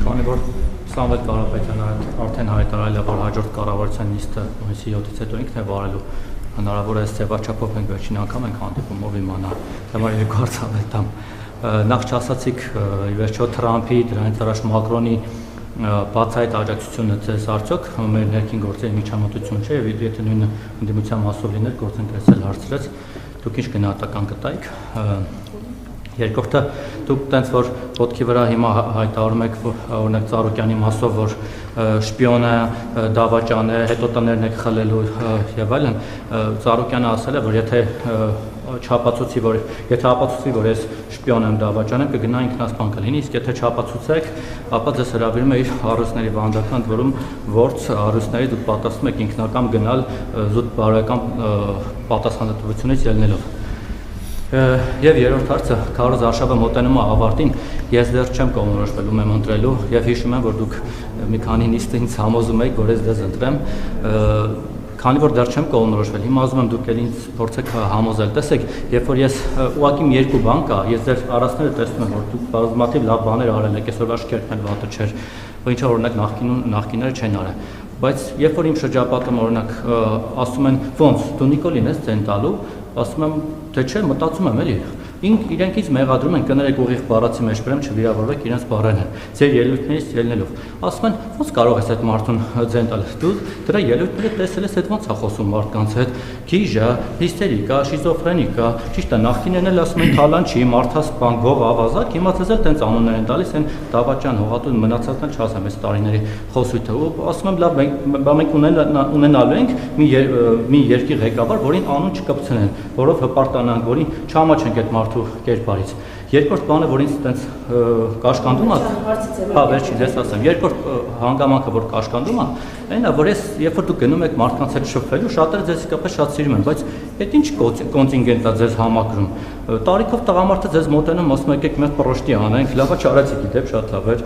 Քանի որ Սամվել Կարապետյանը արդեն հայտարարել է, որ հաջորդ կառավարության նիստը հունիսի 7-ից հետո ինքն է վարելու, հնարավոր է ձևաչափով մենք վերջին անգամ ենք հանդիպումով իմանա, համար երկու հարց անել տամ։ Նախ չասացիք, ի վերջո Թրամփի, դրանից առաջ Մակրոնի բացահայտ աջակցությունը ձեզ արդյոք մեր ներքին գործերի միջամտություն չէ, եւ եթե նույնը ընդդիմության մասով լիներ, գործընկերել հարցրեց, դուք ինչ գնահատական կտայիք։ Երկրորդը, դուք տենց որ ոտքի վրա հիմա հայտարարում եք, օրինակ Ծառուկյանի մասով, որ շպիոնը դավաճան է, հետո տներն եք խլելու եւ այլն, Ծառուկյանը ասել է, որ եթե չապացուցի, որ ես շպիոն եմ, դավաճան եմ, կգնա ինքնասպան կլինի, իսկ եթե չապացուցեք, ապա ձեզ հրավիրում է իր առյուծների վանդական դրում, որց առյուծների դուք պատասխանում եք ինքնակամ գնալ զուտ բարոյական պատասխանատվությունից ելնելով։ Եվ երրորդ հարցը, Քարոզ Արշավը մոտենում է ավարտին, ես դեռ չեմ կողմնորոշվել ում եմ ընտրելու եւ հիշում եմ, որ դուք մի քանի նիստ ինձ համոզում եք, որ ես դες ընտրեմ, քանի որ դեռ չեմ կողմնորոշվել, հիմա ասում եմ դուք էլ ինձ փորձեք համոզել, տեսեք, երբ որ ես ուղղակի երկու բան կա, ես ձեր առածները տեսնում եմ, որ դուք բազմաթիվ լավ բաներ արել եք, այսօրվա շքերթն էլ վատը չէր, ինչ որ օրինակ նախկիները չեն արել, բայց երբ որ իմ շրջապատում օրինակ ասում են, ոնց դու Նիկոլին ես ցեն տալու, ասում եմ, թե չէ, մտածում եմ էլի, իրենք ինձ մեղադրում են կներեք ուղիղ բառացի մեջ բերեմ, չվիրավորվեք իրենց բառերն են, ձեր ելույթներից ելնելով, ասում են, ոնց կարող ես այդ մարդուն ձեն տալ, դու դրա ելույթները տեսել ես, այդ ոնց է խոսում մարդկանց հետ, գիժա, հիստերիկա, շիզոֆրենիկա, ճիշտ է, նախկիններն էլ ասում են թալանչի, մարդասպան, գող, ավազակ, հիմա ձեզ էլ տենց անուններ են տալիս, են դավաճան, հողատուն, մնացածն չասեմ, այս տարիների խոսույթը, ու ասում եմ, լավ, մենք ունենալու ենք մի երկիր ղեկավար, որին անուն չկպցնեն, որով հպարտանանք, որին չամաչենք այդ մարդու կերպարից։ Երկրորդ բանը, որ ինձ տենց կաշկանդում է, հա, վերջին ես ասեմ, երկրորդ հանգամանքը, որ կաշկանդում է, այն է, որ ես, երբ որ դուք գնում եք մարդկանց հետ շփվելու, շատերը ձեզ իսկապես շատ սիրում են, բայց այդ ինչ կոնտինգենտ է ձեզ համակրում։ Տարիքով տղամարդը ձեզ մոտենում, ասում եք, մի հատ պրոշտի անենք, լավա չարեցի գիտեմ, շատ լավ էր։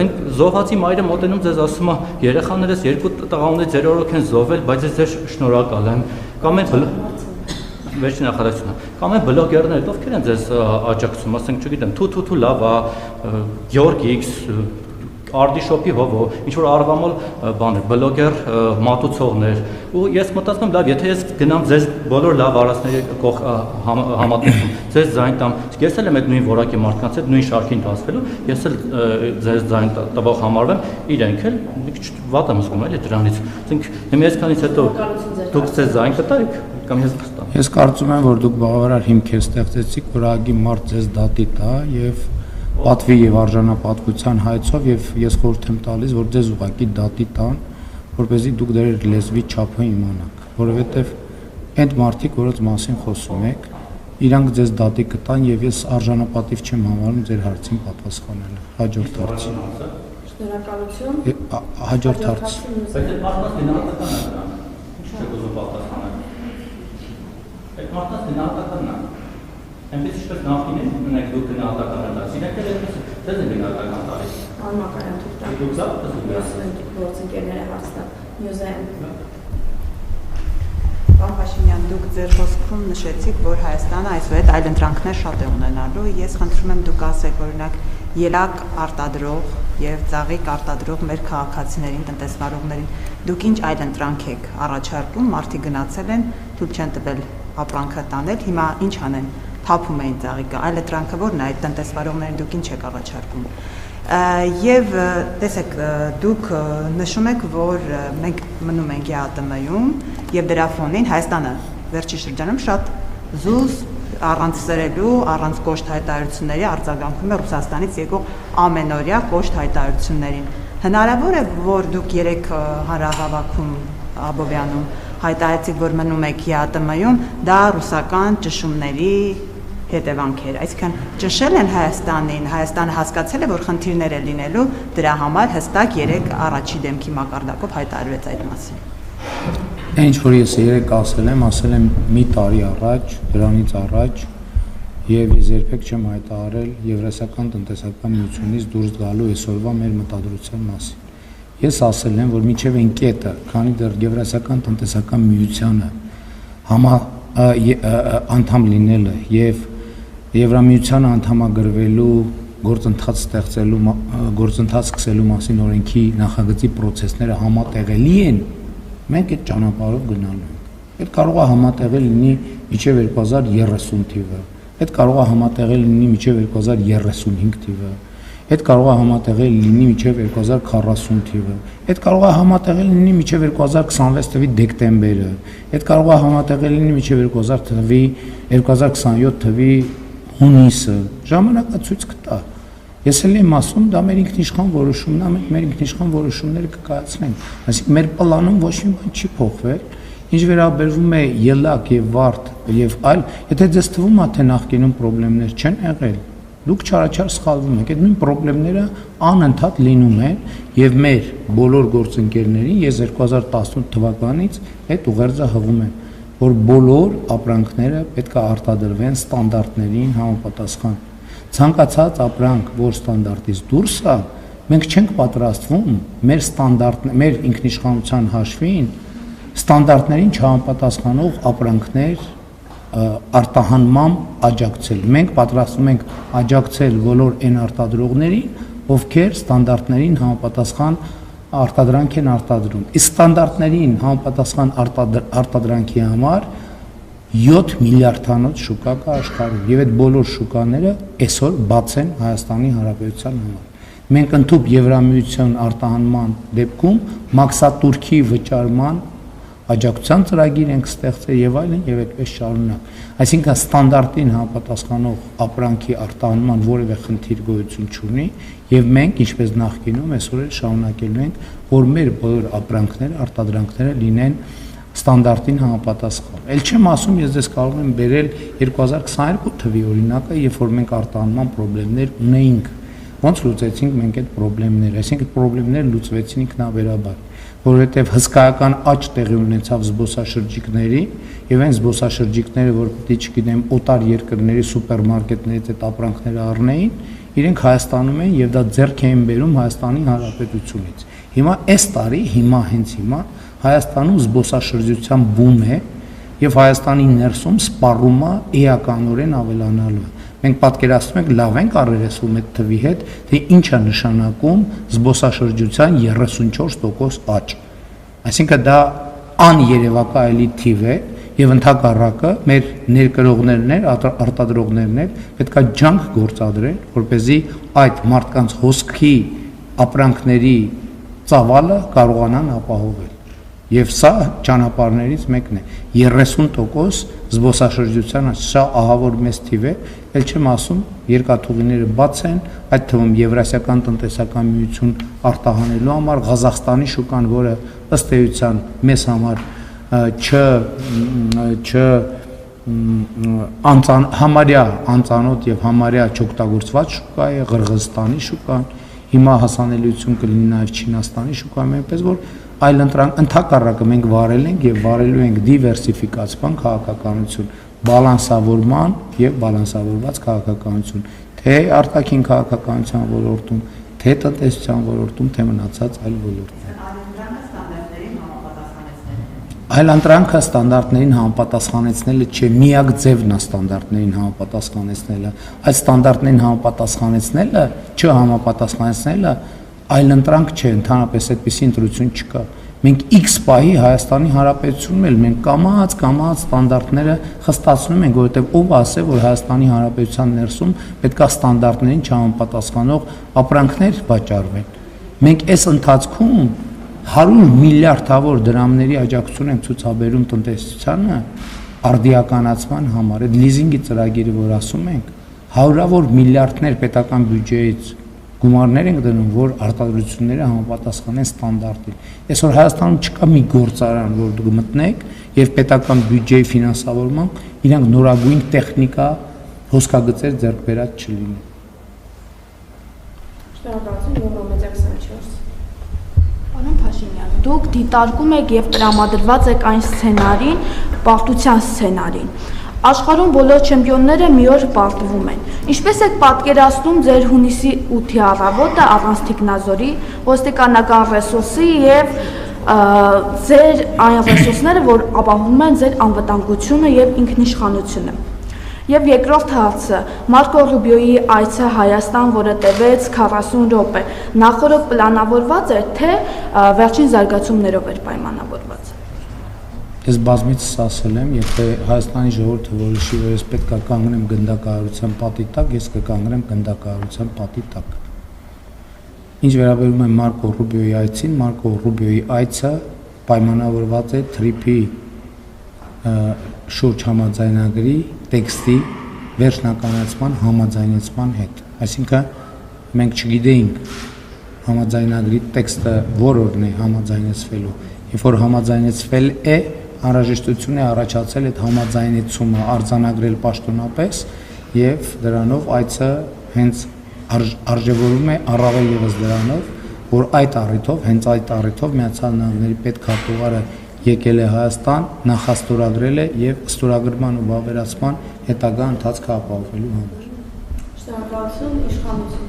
Այն զոհվածի մայրը մոտենում ձեզ ասում է, երեխաներս երկու տղա ունի, ձեր օրոք են զոհվել, բայց ես ձեր շնորհակալ եմ։ Կամ այն վերջին նախադասությունը, կամ այն բլոգերներ, ովքեր են ձեզ աջակցում, ասենք, չգիտեմ, թու լավ է, Գյորգ X, Արդիշոպի հովո, ինչ որ արվամոլ բաներ, բլոգեր, մատուցողներ, ու ես մտածում եմ, լավ, եթե ես գնամ ձեզ բոլոր լավ արածների համատեսում, ձեզ ձայն տամ, ես էլ եմ այդ նույն որակի մարդկանց հետ նույն շարքին տասվելու, ես էլ ձեզ ձայն տվող համարվեմ, իրենք էլ մի քիչ վատ եմ զգում էլի դրանից, ասենք, հիմա այսքանից հետո դուք ձեզ ձայն կտայիք, կամ ես կստամ։ Ես կարծում եմ, որ դուք բավարար հիմք ստեղծեցիք, որ ագի մարդ ձեզ դատի տա եւ պատվի եւ արժանապատվության հայցով եւ ես խորհուրդ եմ տալիս, որ ձեզ ուղղակի դատի տան, որպեսզի դուք դեր լեզվի չափը իմանաք, որովհետեւ այդ մարդիկ, որոնց մասին խոսում եք, իրանք ձեզ դատի կտան եւ ես արժանապատիվ չեմ համարում ձեր հարցին պատասխանելը։ Հաջորդ հարց։ Շնորհակալություն։ Հաջորդ հարց։ Բայց այդ մարդկանց գնահատականն է, ինչ չեք ուզում պատասխանել։ Այդ մարդկանց գնահատականն է։ Այնպես ինչպես նախկինում ունենք դուք գնահատական տալիս, իրենք էլ այդպես ձեզ են գնահատական տալիս։ Անմակարան թուղթ։ Դուք սա դուք գործընկերները հարցնա։ Նյուզեն։ Պարոն Փաշինյան, դուք ձեր խոսքում նշեցիք, որ Հայաստանը այսուհետ այլ ընտրանքներ շատ է ունենալու։ Ես խնդրում եմ դուք ասեք, օրինակ, ելակ արտադրող եւ ծաղիկ արտադրող մեր քաղաքացիներին, տնտեսվարողներին, դուք ինչ այլ ընտրանք եք առաջարկում, մարդիկ գնացել են, թույլ չեն տվել ապրանքը տանել, հիմա ինչ անեն, թափում էին ծաղիկը, այլ ընտրանքը որն է, այդ տնտեսվարողներին դուք ինչ եք առաջարկում։ Եվ տեսեք, դուք նշում եք, որ մենք մնում ենք ԵԱՏՄ-ում եւ դրա ֆոնին Հայաստանը վերջի շրջանում շատ զուզ առանց սրելու, առանց կոշտ հայտարարությունների արձագանքում է Ռուսաստանից եկող ամենօրյա կոշտ հայտարարություններին։ Հնարավոր է, որ դուք երեք հանրահավաքում Աբովյանում հայտարարեցիք, որ մնում եք ԵԱՏՄ-ում, դա ռուսական ճշումների հետևանքեր, այսինքն ճշել են Հայաստանին, Հայաստանը հասկացել է, որ խնդիրներ է լինելու, դրա համար հստակ երեք առաջի դեմքի մակարդակով հայտարարվեց այդ մասին։ Ինչ որ ես երեք ասել եմ մի տարի առաջ, դրանից առաջ, եւ ես երբեք չեմ հայտարարել Եվրասիական տնտեսական միությունից դուրս գալու այսօրվա մեր մտադրության մասին։ Ես ասել եմ, որ մինչև այն կետը, քանի դեռ Եվրասիական տնտեսական միությանը անդամ լինելը եւ Եվրամիության անդամագրվելու գործընթաց սկսելու մասին օրենքի նախագծի process-ները համատեղելի են, մենք այդ ճանապարհով գնալու ենք։ Այդ կարող է համատեղել լինի մինչև 2030 թիվը, այդ կարող է համատեղել լինի մինչև 2035 թիվը, այդ կարող է համատեղել լինի մինչև 2040 թիվը, այդ կարող է համատեղել լինի մինչև 2026 թվի դեկտեմբերը, այդ կարող է համատեղել լինի մինչև 2027 թվի հունիսը, ժամանակացույց կտա։ Ես էլ եմ ասում, դա մեր ինքնիշխան որոշումն է, մենք մեր ինքնիշխան որոշումները կկայացնենք, այսինքն մեր պլանում ոչ մի բան չի փոխվել, ինչ վերաբերվում է ելակ եւ վարդ եւ այլ, եթե ձեզ թվում է թե նախկինում խնդիրներ չեն եղել, դուք չարաչար սխալվում եք, այդ նույն խնդիրները անընդհատ լինում են եւ մեր բոլոր գործընկերներին ես 2018 թվականից այդ ուղերձը հղում եմ, որ բոլոր ապրանքները պետք է արտադրվեն ստանդարտներին համապատասխան։ Ցանկացած ապրանք, որ ստանդարտից դուրս է, մենք չենք պատրաստվում մեր ինքնիշխանության հաշվին ստանդարտներին չհամապատասխանող ապրանքներ արտահանման աջակցել։ Մենք պատրաստվում ենք աջակցել բոլոր այն արտադրողներին, ովքեր ստանդարտներին համապատասխան արտադրանք են արտադրում։ Իսկ ստանդարտներին համապատասխան արտադրանքի համար 7 միլիարդանոց շուկա կա աշխարհում եւ այդ բոլոր շուկաները այսօր բաց են Հայաստանի Հանրապետության համար։ Մենք ընդհանուր Եվրամիության արտահանման դեպքում մաքսատուրքի վճարման աջակցության ծրագիր ենք ստեղծել եւ այլն եւ այդպես շարունակ։ Այսինքն ստանդարտին համապատասխանող ապրանքի արտահանման որևէ խնդիր գոյություն չունի եւ մենք ինչպես նախկինում այսօր էլ շարունակելու ենք, որ մեր բոլոր ապրանքները, արտադրանքները լինեն ստանդարտին համապատասխան։ Էլ չեմ ասում, ես դες կարող եմ բերել 2022 թվի օրինակը, երբ որ մենք արտահանման խնդիրներ ունեինք։ Ոնց լուծեցինք մենք այդ խնդիրները, այսինքն խնդիրները լուծվեցին ինքնաբերաբար, որովհետև հսկայական աճ տեղի ունեցավ զբոսաշրջիկների եւ այն զբոսաշրջիկները, որ պիտի չգիտեմ, օտար երկրների սուպերմարկետներից այդ ապրանքները առնեին, իրենք Հայաստանում են եւ դա ձեռք էին բերում Հայաստանի Հանրապետությունից։ Հիմա այս տարի, հենց հիմա Հայաստանում զբոսաշրջության բում է եւ Հայաստանի ներսում սպառումը էականորեն ավելանալու է։ Մենք պատկերացնում ենք լավ ենք առերեսվում այդ թվի հետ, թե ինչ է նշանակում զբոսաշրջության 34% աճ։ Այսինքն դա աներևակայելի թիվ է եւ ընդհակառակը մեր ներկրողներն, արտադրողներն պետքա ջանք գործադրեն, որպեսզի այդ մարդկանց հոսքի ապրանքների ծավալը կարողանան ապահովել։ Եվ սա ճանապարհներից մեկն է 30% զբոսաշրջության սա ահավոր մեծ թիվ է, ել չեմ ասում երկաթուղիները բաց են, այդ թվում Եվրասիական տնտեսական միություն արտահանելու համար Ղազախստանի շուկան, որը ըստ էության մեզ համար համարյա անծանոթ եւ համարյա չօգտագործված շուկա է, Ղրղզստանի շուկան, հիմա հասանելիություն կլինի նաեւ Չինաստանի շուկայում, այնպես որ այլ ընդհակառակը մենք վարել ենք եւ վարելու ենք դիվերսիֆիկացման քաղաքականություն, բալանսավորման եւ բալանսավորված քաղաքականություն, թե արտաքին քաղաքականության ոլորտում, թե տնտեսության ոլորտում, թե մնացած այլ ոլորտներում։ Այլընտրանքը ստանդարտներին համապատասխանեցնելը չէ, միակ ձևն է ստանդարտներին համապատասխանեցնելը, այդ ստանդարտներին համապատասխանեցնելը, չհամապատասխանեցնելը այլընտրանք չէ, ընդհանրապես այդպիսի ընտրություն չկա։ Մենք X պահի Հայաստանի Հանրապետությունում էլ մենք կամած ստանդարտները խստացնում ենք, որովհետև ով ասե, որ Հայաստանի Հանրապետության ներսում պետքա ստանդարտներին չհամապատասխանող ապրանքներ վաճառվեն։ Մենք այս ընթացքում 100 միլիարդավոր դրամների աջակցություն ենք ցուցաբերում տնտեսությանը արդիականացման համար։ Այդ լիզինգի ծրագիրը, որ ասում ենք, հարյուրավոր միլիարդներ պետական բյուջեից գումարներ ենք դնում, որ արտադրությունները համապատասխանեն ստանդարտին։ Այսօր Հայաստանում չկա մի գործարան, որ դուք մտնեք եւ պետական բյուջեի ֆինանսավորմամբ իրանք նորագույն տեխնիկա հոսքագծեր ձեռք բերած չլինեն։ Շնորհակալություն, Եվրոմեդիա 24։ Պարոն Փաշինյան, դուք դիտարկում եք եւ տրամադրված եք այն սցենարին, պարտության սցենարին։ Աշխարհում բոլոր չեմպիոնները մի օր պարտվում են։ Ինչպես եք պատկերացնում ձեր հունիսի 8-ի առավոտը առանց թիկնազորի, ոստիկանական ռեսուրսի եւ ձեր այն ռեսուրսները, որ ապահովում են ձեր անվտանգությունը եւ ինքնիշխանությունը։ Եվ երկրորդ հարցը՝ Մարկո Ռուբիոյի այցը Հայաստան, որը տևեց 40 րոպե, նախօրոք պլանավորված էր, թե վերջին զարգացումներով էր պայմանավորված։ Ես բազմիցս ասել եմ, եթե Հայաստանի ժողովուրդը որոշի, որ ես պետք է կանգնեմ գնդակահարության պատի տակ, ես կկանգնեմ գնդակահարության պատի տակ։ Ինչ վերաբերում է Մարկո Ռուբիոյի այցին, Մարկո Ռուբիոյի այցը պայմանավորված է թրիփի շուրջ համաձայնագրի տեքստի վերջնականացման համաձայնեցման հետ։ Այսինքն մենք չգիտեինք համաձայնագրի տեքստը որն է համաձայնեցվելու։ Երբ որ համաձայնեցվել է, անհրաժեշտություն է առաջացել այդ համաձայնեցումը արձանագրել պաշտոնապես եւ դրանով այցը հենց արժևորում է առավել եւս դրանով, որ այդ առիթով, հենց այդ առիթով Միացյալ Նահանգների պետքարտուղարը եկել է Հայաստան, նախաստորագրել է եւ ստորագրման ու վավերացման հետագա ընթացքը ապահովելու համար։ Շնորհակալություն, իշխանություն։